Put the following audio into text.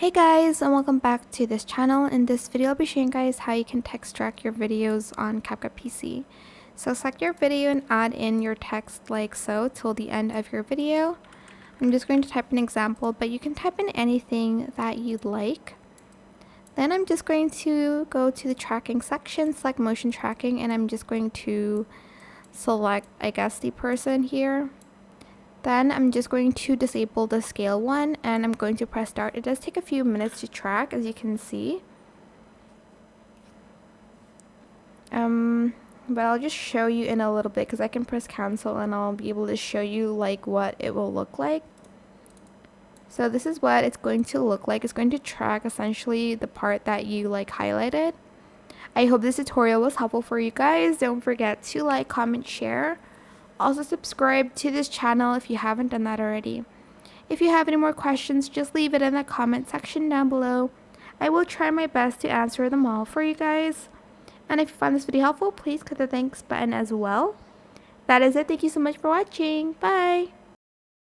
Hey guys, and welcome back to this channel. In this video I'll be showing you guys how you can text track your videos on CapCut PC. So select your video and add in your text like so till the end of your video. I'm just going to type an example, but you can type in anything that you'd like. Then I'm just going to go to the tracking section, select motion tracking, and I'm just going to select, I guess, the person here. Then I'm just going to disable the scale one and I'm going to press start. It does take a few minutes to track, as you can see. But I'll just show you in a little bit because I can press cancel and I'll be able to show you like what it will look like. So this is what it's going to look like. It's going to track essentially the part that you like highlighted. I hope this tutorial was helpful for you guys. Don't forget to like, comment, share. Also subscribe to this channel if you haven't done that already. If you have any more questions, just leave it in the comment section down below. I will try my best to answer them all for you guys. And if you found this video helpful, please click the thanks button as well. That is it. Thank you so much for watching. Bye!